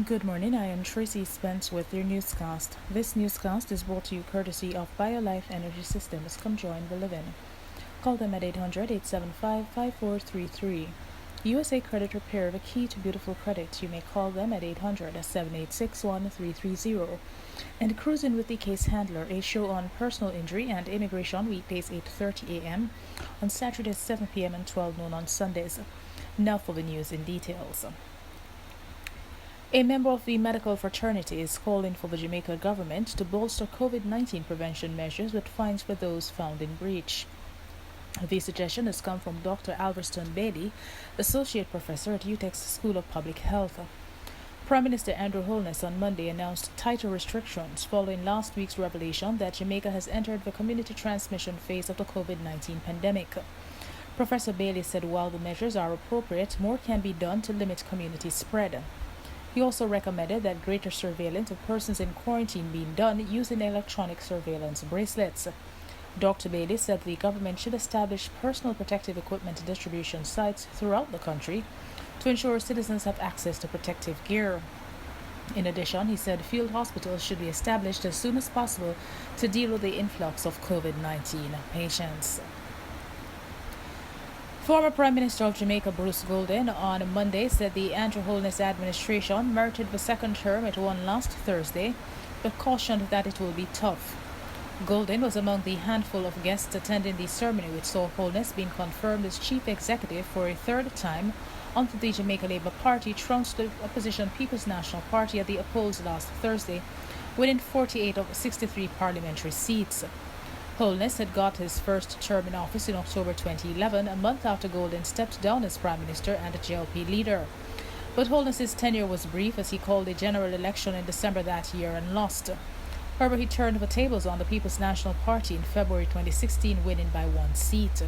Good morning, I am Tracy Spence with your newscast. This newscast is brought to you courtesy of BioLife Energy Systems. Come join the living. Call them at 800-875-5433. USA Credit Repair, the key to beautiful credit. You may call them at 800-786-1330. And Cruising with the Case Handler, a show on personal injury and immigration, weekdays 8:30 a.m. on Saturdays 7 p.m. and 12 noon on Sundays. Now for the news in details. A member of the medical fraternity is calling for the Jamaica government to bolster COVID-19 prevention measures with fines for those found in breach. The suggestion has come from Dr. Alverston Bailey, Associate Professor at UTEC's School of Public Health. Prime Minister Andrew Holness on Monday announced tighter restrictions following last week's revelation that Jamaica has entered the community transmission phase of the COVID-19 pandemic. Professor Bailey said while the measures are appropriate, more can be done to limit community spread. He also recommended that greater surveillance of persons in quarantine be done using electronic surveillance bracelets. Dr. Bailey said the government should establish personal protective equipment distribution sites throughout the country to ensure citizens have access to protective gear. In addition, he said field hospitals should be established as soon as possible to deal with the influx of COVID-19 patients. Former Prime Minister of Jamaica Bruce Golden on Monday said the Andrew Holness administration merited the second term it won last Thursday, but cautioned that it will be tough. Golden was among the handful of guests attending the ceremony which saw Holness being confirmed as chief executive for a third time until the Jamaica Labour Party trounced the opposition People's National Party at the polls last Thursday, winning 48 of 63 parliamentary seats. Holness had got his first term in office in October 2011, a month after Golden stepped down as Prime Minister and JLP leader. But Holness's tenure was brief as he called a general election in December that year and lost. However, he turned the tables on the People's National Party in February 2016, winning by one seat.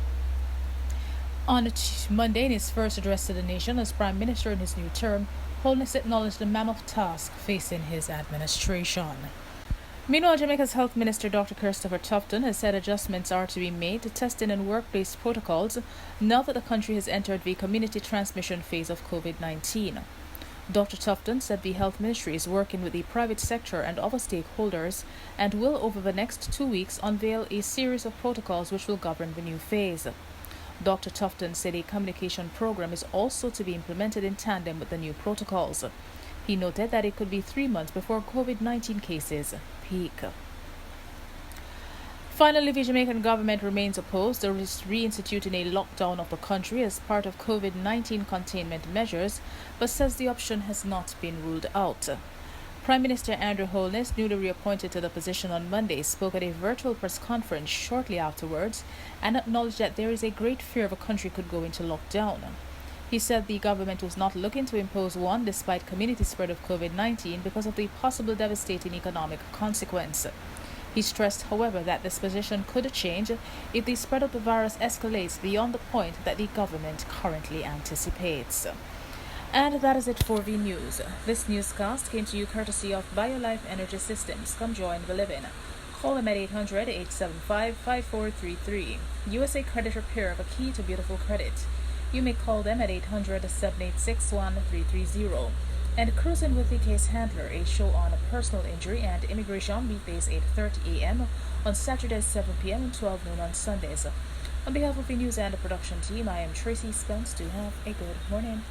On Monday, in his first address to the nation as Prime Minister in his new term, Holness acknowledged the mammoth task facing his administration. Meanwhile, Jamaica's Health Minister Dr. Christopher Tufton has said adjustments are to be made to testing and workplace protocols now that the country has entered the community transmission phase of COVID-19. Dr. Tufton said the Health Ministry is working with the private sector and other stakeholders and will, over the next 2 weeks, unveil a series of protocols which will govern the new phase. Dr. Tufton said a communication program is also to be implemented in tandem with the new protocols. He noted that it could be 3 months before COVID-19 cases peak. Finally, the Jamaican government remains opposed to reinstituting a lockdown of the country as part of COVID-19 containment measures, but says the option has not been ruled out. Prime Minister Andrew Holness, newly reappointed to the position on Monday, spoke at a virtual press conference shortly afterwards and acknowledged that there is a great fear the country could go into lockdown. He said the government was not looking to impose one despite community spread of COVID-19 because of the possible devastating economic consequence. He stressed, however, that this position could change if the spread of the virus escalates beyond the point that the government currently anticipates. And that is it for the news. This newscast came to you courtesy of BioLife Energy Systems. Come join the living. Call them at 800-875-5433. USA Credit Repair, the key to beautiful credit. You may call them at 800-786-1330. And Cruising with the Case Handler, a show on personal injury and immigration, weekdays 8:30 a.m. on Saturdays 7 p.m. and 12 noon on Sundays. On behalf of the news and the production team, I am Tracy Spence. Do have a good morning.